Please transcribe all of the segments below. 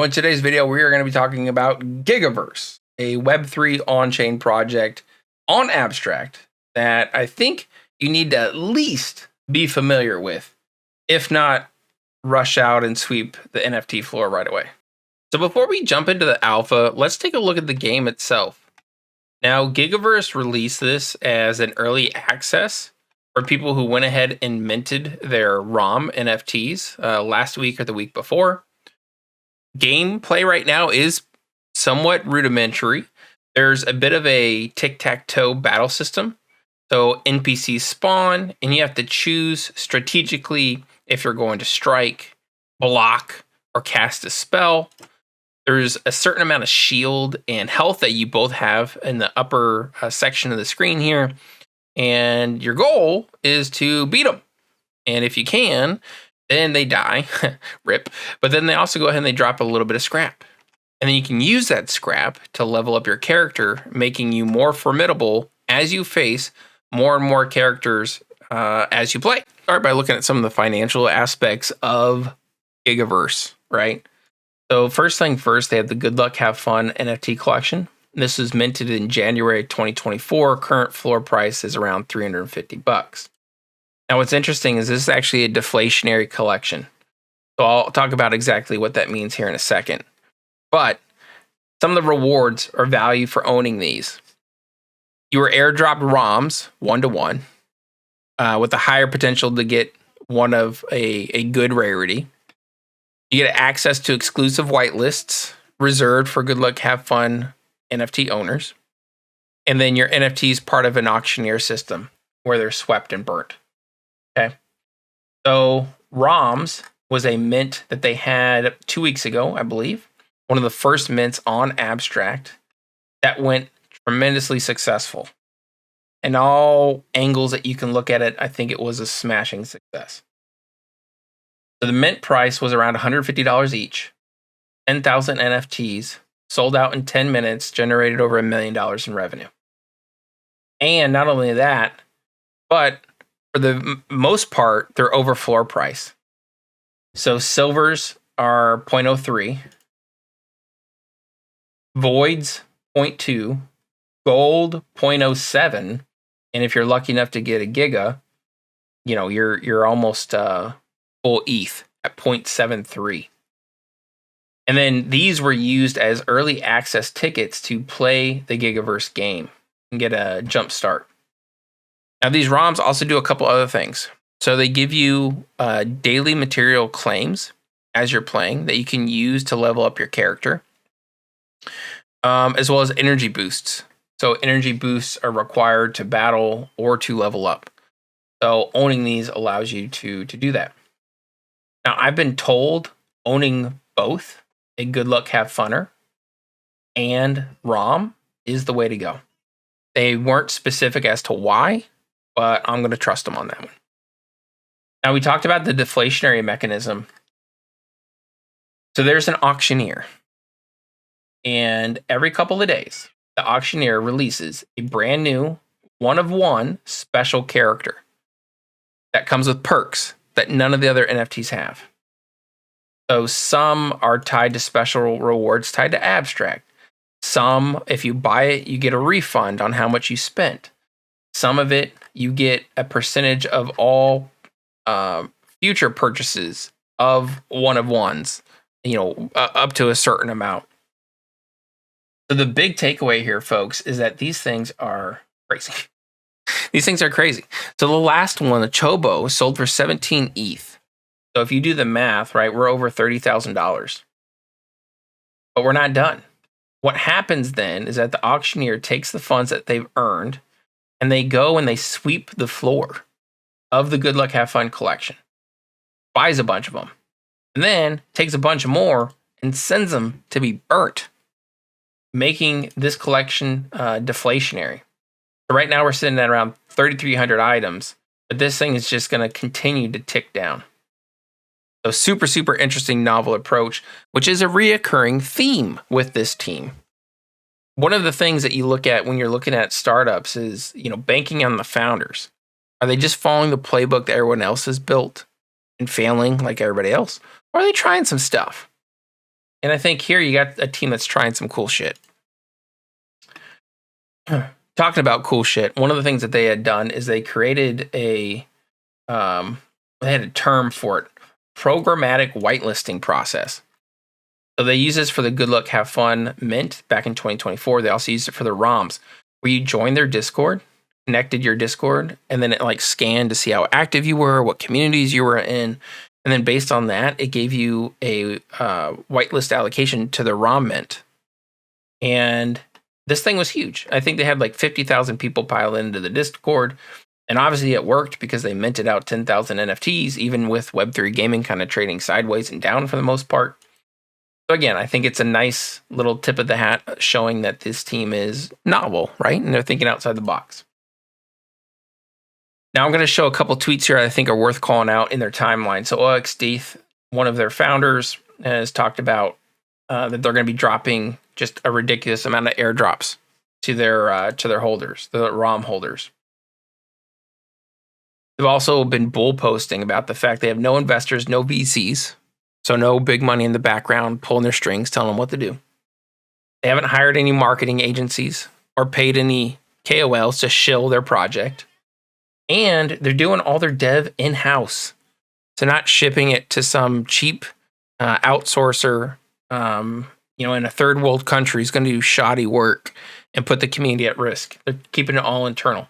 in today's video, we are going to be talking about Gigaverse, a Web3 on-chain project on Abstract that I think you need to at least be familiar with, if not rush out and sweep the NFT floor right away. So before we jump into the alpha, let's take a look at the game itself. Now, Gigaverse released this as an early access for people who went ahead and minted their ROM NFTs last week or the week before. Gameplay right now is somewhat rudimentary. There's a bit of a tic-tac-toe battle system. So NPCs spawn, and you have to choose strategically if you're going to strike, block, or cast a spell. There's a certain amount of shield and health that you both have in the upper section of the screen here. And your goal is to beat them. And if you can, then they die, rip. But then they also go ahead and they drop a little bit of scrap. And then you can use that scrap to level up your character, making you more formidable as you face more and more characters as you play. Start by looking at some of the financial aspects of Gigaverse, right? So first thing first, they have the Good Luck Have Fun NFT collection. This was minted in January 2024. Current floor price is around $350. Now, what's interesting is this is actually a deflationary collection. So I'll talk about exactly what that means here in a second. But some of the rewards or value for owning these. You were airdropped ROMs 1-to-1 with a higher potential to get one of a good rarity. You get access to exclusive whitelists reserved for Good Luck Have Fun NFT owners. And then your NFT is part of an auctioneer system where they're swept and burnt. Okay. So ROMs was a mint that they had 2 weeks ago, I believe. One of the first mints on Abstract that went tremendously successful. In all angles that you can look at it, I think it was a smashing success. So the mint price was around $150 each. 10,000 NFTs sold out in 10 minutes, generated over $1 million in revenue. And not only that, but for the most part, they're over floor price. So silvers are 0.03, voids 0.2, gold 0.07, and if you're lucky enough to get a giga, you're almost full ETH at 0.73. And then these were used as early access tickets to play the Gigaverse game and get a jump start. Now, these ROMs also do a couple other things. So they give you daily material claims as you're playing that you can use to level up your character, as well as energy boosts. So energy boosts are required to battle or to level up. So owning these allows you to do that. Now, I've been told owning both a Good Luck Have Funner and ROM is the way to go. They weren't specific as to why, but I'm going to trust them on that one. Now, we talked about the deflationary mechanism. So there's an auctioneer. And every couple of days, the auctioneer releases a brand new one-of-one special character that comes with perks that none of the other NFTs have. So some are tied to special rewards tied to Abstract. Some, if you buy it, you get a refund on how much you spent. Some of it, you get a percentage of all future purchases of one-of-ones, up to a certain amount. So the big takeaway here, folks, is that these things are crazy. These things are crazy. So the last one, the Chobo, sold for 17 ETH. So if you do the math, right, we're over $30,000. But we're not done. What happens then is that the auctioneer takes the funds that they've earned and they go and they sweep the floor of the Good Luck Have Fun collection, buys a bunch of them, and then takes a bunch more and sends them to be burnt, making this collection deflationary. So right now we're sitting at around 3,300 items, but this thing is just going to continue to tick down. So super, super interesting novel approach, which is a reoccurring theme with this team. One of the things that you look at when you're looking at startups is, banking on the founders. Are they just following the playbook that everyone else has built and failing like everybody else? Or are they trying some stuff? And I think here you got a team that's trying some cool shit. Talking about cool shit, one of the things that they had done is they created they had a term for it, programmatic whitelisting process. So they use this for the Good Luck Have Fun Mint back in 2024. They also used it for the ROMs, where you join their Discord, connected your Discord, and then it like scanned to see how active you were, what communities you were in. And then based on that, it gave you a whitelist allocation to the ROM Mint. And this thing was huge. I think they had like 50,000 people pile into the Discord. And obviously it worked because they minted out 10,000 NFTs, even with Web3 gaming kind of trading sideways and down for the most part. So again, I think it's a nice little tip of the hat showing that this team is novel, right? And they're thinking outside the box. Now I'm going to show a couple tweets here I think are worth calling out in their timeline. So OXDeth, one of their founders, has talked about that they're going to be dropping just a ridiculous amount of airdrops to their holders, the ROM holders. They've also been bull posting about the fact they have no investors, no VCs, so no big money in the background pulling their strings, telling them what to do. They haven't hired any marketing agencies or paid any KOLs to shill their project. And they're doing all their dev in-house. So not shipping it to some cheap outsourcer, in a third world country is going to do shoddy work and put the community at risk. They're keeping it all internal.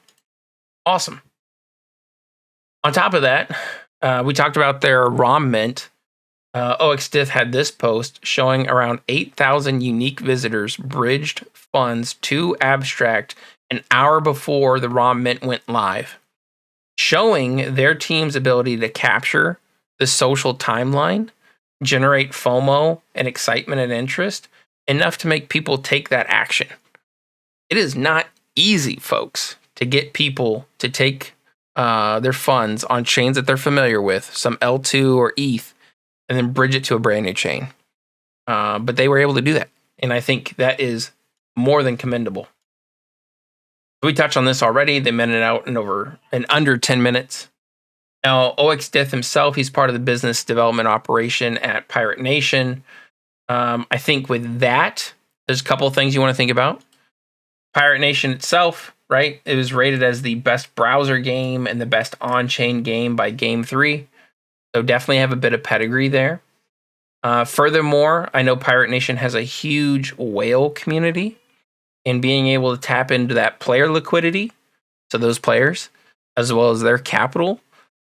Awesome. On top of that, we talked about their ROM Mint. OXDeth had this post showing around 8,000 unique visitors bridged funds to Abstract an hour before the ROM Mint went live, showing their team's ability to capture the social timeline, generate FOMO and excitement and interest enough to make people take that action. It is not easy, folks, to get people to take their funds on chains that they're familiar with, some L2 or ETH, and then bridge it to a brand new chain. But they were able to do that. And I think that is more than commendable. We touched on this already. They minted out in under 10 minutes. Now, OXDeth himself, he's part of the business development operation at Pirate Nation. I think with that, there's a couple of things you want to think about. Pirate Nation itself, right? It was rated as the best browser game and the best on-chain game by Game 3. So definitely have a bit of pedigree there. Furthermore, I know Pirate Nation has a huge whale community, and being able to tap into that player liquidity, so those players, as well as their capital,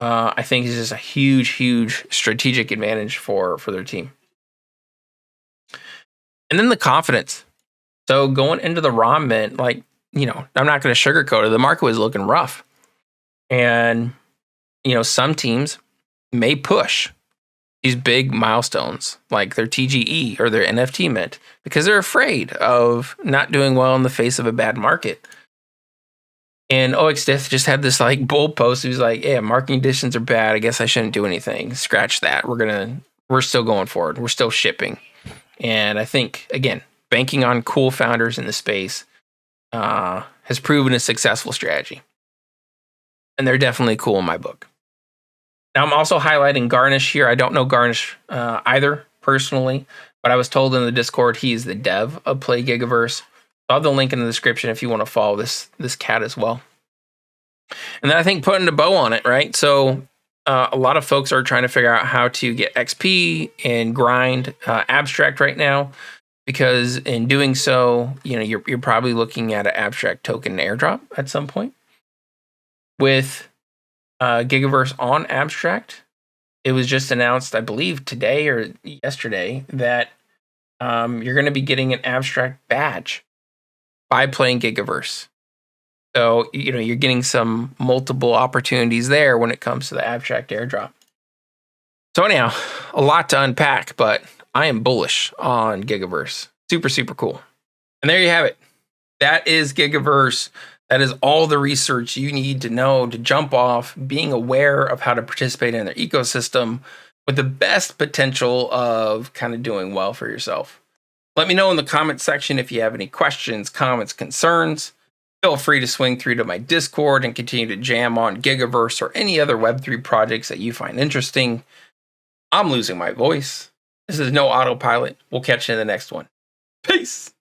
I think is just a huge, huge strategic advantage for their team. And then the confidence. So going into the ROM Mint, I'm not going to sugarcoat it. The market was looking rough. And, some teams may push these big milestones like their TGE or their NFT mint because they're afraid of not doing well in the face of a bad market. And OXDeth just had this bull post. He was like, yeah, market conditions are bad. I guess I shouldn't do anything. Scratch that. We're still going forward. We're still shipping. And I think, again, banking on cool founders in the space has proven a successful strategy. And they're definitely cool in my book. Now, I'm also highlighting Garnish here. I don't know Garnish either personally, but I was told in the Discord he's the dev of Play Gigaverse. I'll have the link in the description if you want to follow this cat as well. And then I think putting a bow on it, right? So a lot of folks are trying to figure out how to get XP and grind Abstract right now, because in doing so, you're probably looking at an Abstract token airdrop at some point. With Gigaverse on Abstract, it was just announced, I believe today or yesterday, that you're going to be getting an Abstract badge by playing Gigaverse. So, you're getting some multiple opportunities there when it comes to the Abstract airdrop. So anyhow, a lot to unpack, but I am bullish on Gigaverse. Super, super cool. And there you have it. That is Gigaverse. That is all the research you need to know to jump off, being aware of how to participate in their ecosystem with the best potential of kind of doing well for yourself. Let me know in the comments section if you have any questions, comments, concerns. Feel free to swing through to my Discord and continue to jam on Gigaverse or any other Web3 projects that you find interesting. I'm losing my voice. This is no autopilot. We'll catch you in the next one. Peace.